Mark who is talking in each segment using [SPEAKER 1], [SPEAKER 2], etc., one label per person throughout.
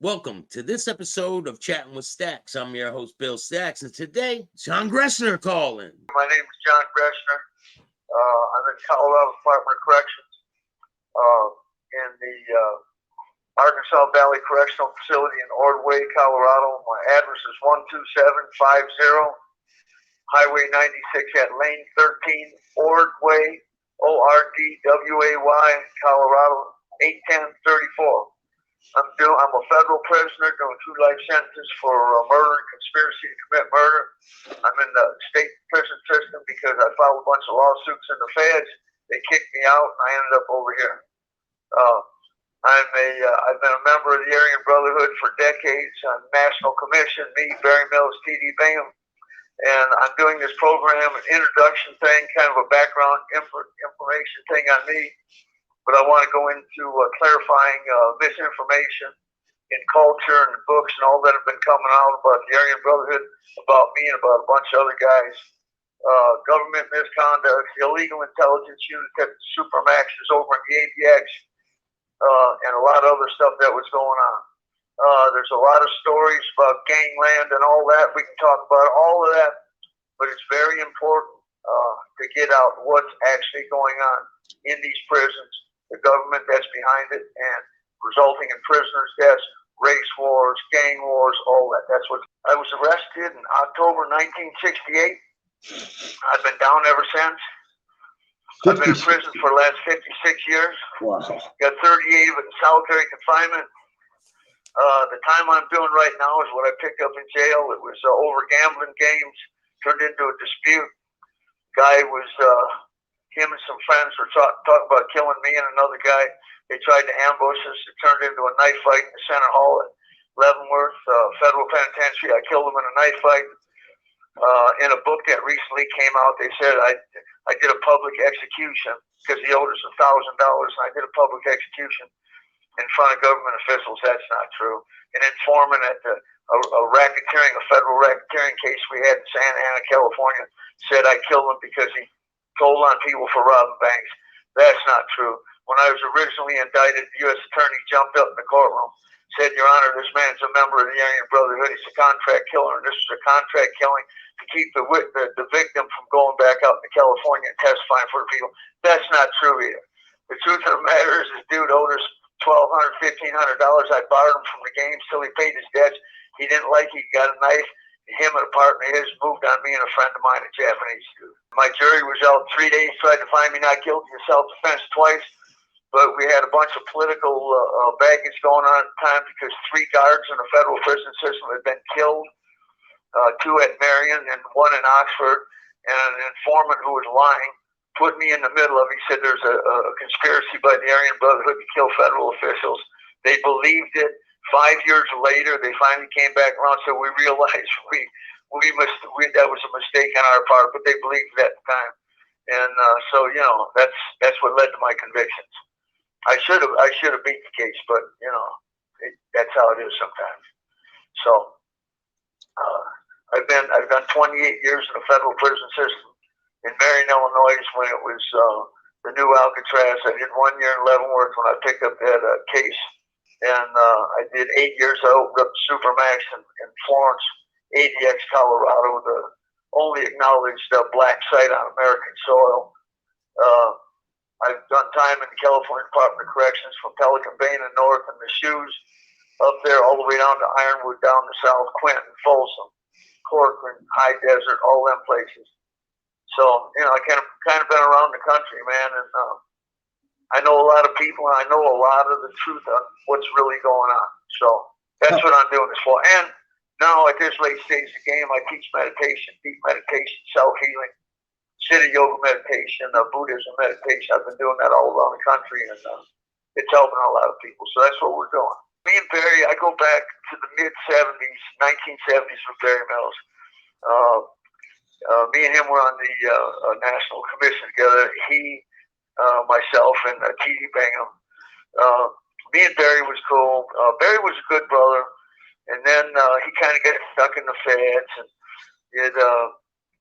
[SPEAKER 1] Welcome to this episode of Chatting with Staxx. I'm your host, Bill Staxx, and today, John Greschner calling.
[SPEAKER 2] My name is John Greschner. I'm in Colorado Department of Corrections in the Arkansas Valley Correctional Facility in Ordway, Colorado. My address is 12750 Highway 96 at Lane 13, Ordway, Ordway, Colorado, 81034. I'm a federal prisoner doing 2 life sentences for murder and conspiracy to commit murder. I'm in the state prison system because I filed a bunch of lawsuits in the feds. They kicked me out, and I ended up over here. I've been a member of the Aryan Brotherhood for decades. I'm National Commission, me, Barry Mills, T.D. Bingham, and I'm doing this program, an introduction thing, kind of a background information thing on me. But I want to go into clarifying misinformation in culture and books and all that have been coming out about the Aryan Brotherhood, about me and about a bunch of other guys. Government misconduct, illegal intelligence unit that supermaxes over in the ABX, and a lot of other stuff that was going on. There's a lot of stories about gangland and all that. We can talk about all of that, but it's very important to get out what's actually going on in these prisons, the government that's behind it, and resulting in prisoners' deaths, race wars, gang wars, all that. That's what I was arrested in October 1968. I've been down ever since. I've been in prison for the last 56 years.
[SPEAKER 1] Wow.
[SPEAKER 2] Got 38 of it in solitary confinement. The time I'm doing right now is what I picked up in jail. It was over gambling games, turned into a dispute. Guy was, him and some friends were talking about killing me and another guy. They tried to ambush us. It turned into a knife fight in the Center Hall at Leavenworth Federal Penitentiary. I killed him in a knife fight. In a book that recently came out, they said I did a public execution because he owed us $1,000, and I did a public execution in front of government officials. That's not true. An informant at a federal racketeering case we had in Santa Ana, California, said I killed him because he told on people for robbing banks. That's not true. When I was originally indicted, the U.S. attorney jumped up in the courtroom, said, "Your Honor, this man's a member of the Aryan Brotherhood. He's a contract killer, and this is a contract killing to keep the victim from going back out to California and testifying for the people." That's not true either. The truth of the matter is this dude owed us $1,200, $1,500. I borrowed him from the games till he paid his debts. He didn't like it. He got a knife. Him and a partner of his moved on me and a friend of mine, a Japanese dude. My jury was out 3 days, tried to find me not guilty of self-defense twice, but we had a bunch of political baggage going on at the time because 3 guards in the federal prison system had been killed, 2 at Marion and 1 in Oxford, and an informant who was lying put me in the middle of it. He said there's a conspiracy by the Aryan Brotherhood to kill federal officials. They believed it. 5 years later, they finally came back around, so we realized that was a mistake on our part, but they believed it at the time. And so, that's what led to my convictions. I should have beat the case, but, that's how it is sometimes. So, I've done 28 years in the federal prison system in Marion, Illinois, when it was the new Alcatraz. I did 1 year in Leavenworth when I picked up that case. And I did 8 years. I opened up Supermax in Florence, ADX, Colorado, the only acknowledged black site on American soil. I've done time in the California Department of Corrections from Pelican Bay in the north and the Shoes up there all the way down to Ironwood, down to South Quentin, Folsom, Corcoran, High Desert, all them places. So, I kind of been around the country, man, and I know a lot of people, and I know a lot of the truth on what's really going on. So that's what I'm doing this for. And now at this late stage of the game, I teach meditation, deep meditation, self-healing, Siddha yoga meditation, Buddhism meditation. I've been doing that all around the country, and it's helping a lot of people. So that's what we're doing. Me and Barry, I go back to the mid-'70s, 1970s with Barry Mills. Me and him were on the National Commission together. He, myself, and T.D. Bingham. Me and Barry was cool. Barry was a good brother, and then he kind of got stuck in the feds, and it,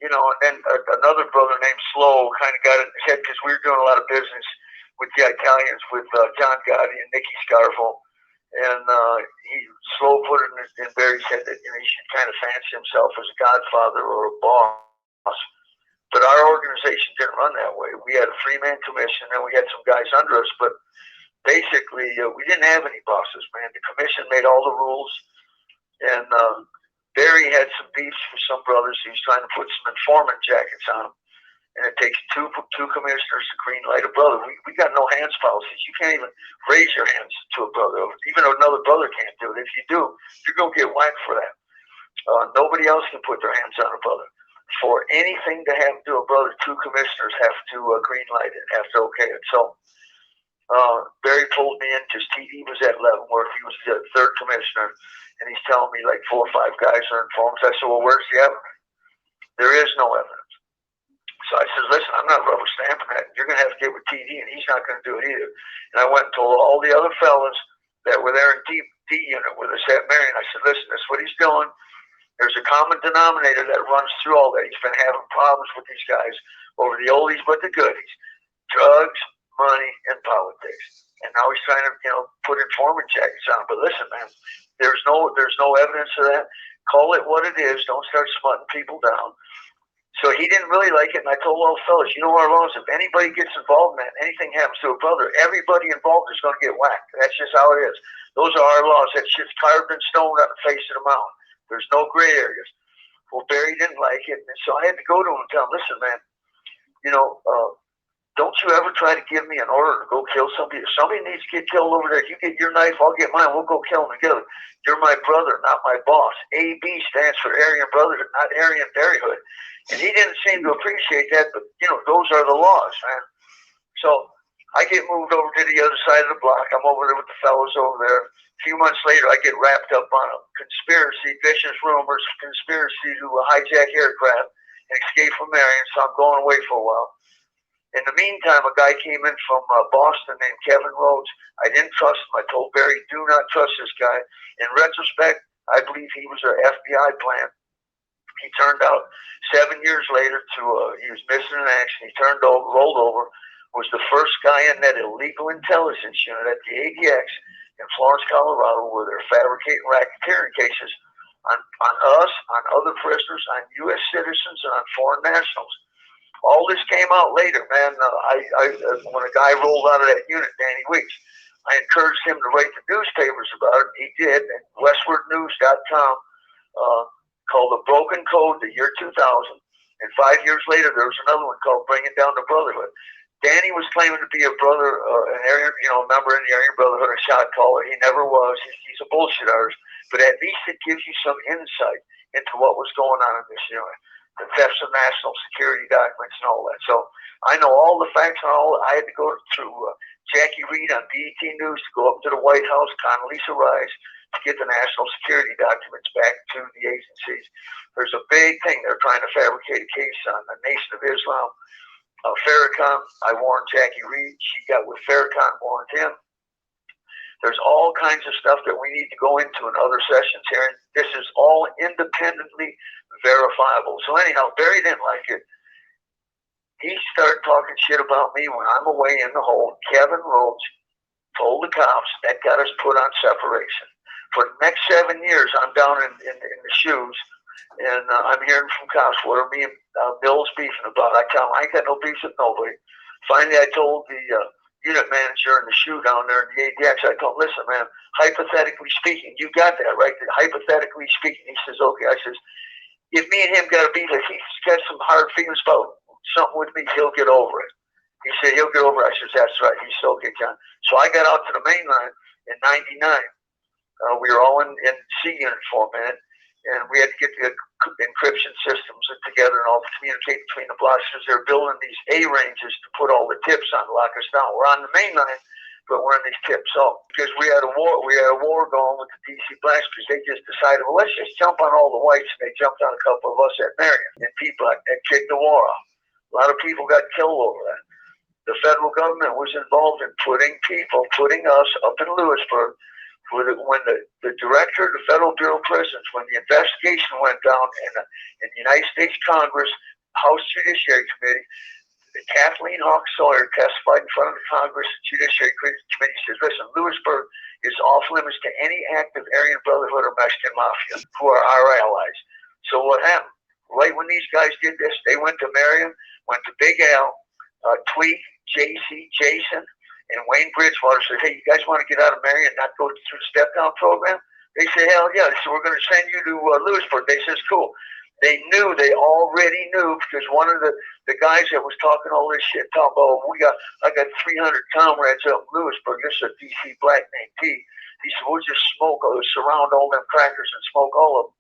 [SPEAKER 2] and then another brother named Slow kind of got in his head because we were doing a lot of business with the Italians, with John Gotti and Nicky Scarfo, And he slow-footed in Barry's head that he should kind of fancy himself as a godfather or a boss. But our organization didn't run that way. We had a three-man commission, and we had some guys under us. But basically, we didn't have any bosses, man. The commission made all the rules, and Barry had some beefs with some brothers. He was trying to put some informant jackets on them. And it takes two commissioners to green light a brother. We got no hands policies. You can't even raise your hands to a brother. Even another brother can't do it. If you do, you're going to get whacked for that. Nobody else can put their hands on a brother. For anything to happen to a brother, two commissioners have to green light it, have to okay it. So Barry pulled me in because TD was at Leavenworth. He was the third commissioner. And he's telling me like 4 or 5 guys are informants. I said, well, where's the evidence? There is no evidence. So I said, listen, I'm not rubber stamping that. You're going to have to get with TD, and he's not going to do it either. And I went and told all the other fellas that were there in D unit with us at Marion. I said, listen, this is what he's doing. There's a common denominator that runs through all that. He's been having problems with these guys over the oldies but the goodies. Drugs, money, and politics. And now he's trying to, put informant jackets on. But listen, man, there's no evidence of that. Call it what it is. Don't start smutting people down. So he didn't really like it, and I told all the fellas, you know our laws, if anybody gets involved in that, anything happens to a brother, everybody involved is going to get whacked. That's just how it is. Those are our laws. That shit's carved in stone on the face of the mountain. There's no gray areas. Well, Barry didn't like it, and so I had to go to him and tell him, listen, man, don't you ever try to give me an order to go kill somebody. If somebody needs to get killed over there, you get your knife, I'll get mine. We'll go kill them together. You're my brother, not my boss. AB stands for Aryan Brotherhood, not Aryan Brotherhood. And he didn't seem to appreciate that, but, those are the laws, man. So I get moved over to the other side of the block. I'm over there with the fellows over there. A few months later, I get wrapped up on a conspiracy, vicious rumors, conspiracy to hijack aircraft and escape from Marion, so I'm going away for a while. In the meantime, a guy came in from Boston named Kevin Rhodes. I didn't trust him. I told Barry, do not trust this guy. In retrospect, I believe he was an FBI plan. He turned out 7 years later he was missing in action. He rolled over, was the first guy in that illegal intelligence unit at the ADX in Florence, Colorado, where they're fabricating racketeering cases on us, on other prisoners, on U.S. citizens, and on foreign nationals. All this came out later, man. When a guy rolled out of that unit, Danny Weeks, I encouraged him to write the newspapers about it. He did, and westwardnews.com called The Broken Code, the year 2000. And 5 years later, there was another one called Bringing Down the Brotherhood. Danny was claiming to be a brother, an Aryan, a member in the Aryan Brotherhood, a shot caller. He never was. He's a bullshit artist. But at least it gives you some insight into what was going on in this unit. The thefts of national security documents and all that. So I know all the facts and all. I had to go through Jackie Reed on BET News to go up to the White House, Condoleezza Rice, to get the national security documents back to the agencies. There's a big thing they're trying to fabricate a case on the Nation of Islam. Farrakhan, I warned Jackie Reed. She got with Farrakhan, warned him. There's all kinds of stuff that we need to go into in other sessions here. And this is all independently verifiable. So anyhow, Barry didn't like it. He started talking shit about me when I'm away in the hole. Kevin Rhodes told the cops that got us put on separation. For the next 7 years, I'm down in the shoes, and I'm hearing from cops, what are me and Bill's beefing about? I tell him, I ain't got no beef with nobody. Finally, I told the unit manager in the shoe down there in the ADX, I told him, listen, man, hypothetically speaking, you got that, right? Hypothetically speaking, he says, okay. I says, if me and him got a beef, if he's got some hard feelings about something with me, he'll get over it. He said, he'll get over it. I says, that's right. He said, okay, John. So I got out to the main line in 99. We were all in C unit for a minute, and we had to get the encryption systems together and all to communicate between the blocks because they're building these A ranges to put all the tips on to lock us down. We're on the main line, but we're in these tips. So because we had a war going with the DC blacks because they just decided, well, let's just jump on all the whites, and they jumped on a couple of us at Marion, and people that kicked the war off. A lot of people got killed over that. The federal government was involved in putting us up in Lewisburg. When the director of the Federal Bureau of Prisons, when the investigation went down in the United States Congress, House Judiciary Committee, Kathleen Hawk Sawyer testified in front of the Congress Judiciary Committee. Says, listen, Lewisburg is off limits to any active Aryan Brotherhood or Mexican Mafia who are our allies. So what happened? Right when these guys did this, they went to Marion, went to Big Al, Tweak, JC, Jason, and Wayne Bridgewater said, hey, you guys want to get out of Marion and not go through the step-down program? They said, hell yeah. So we're going to send you to Lewisburg. They says, cool. They already knew, because one of the guys that was talking all this shit, talking about, I got 300 comrades up in Lewisburg. This is a DC black named Pete. He said, we'll just surround all them crackers and smoke all of them.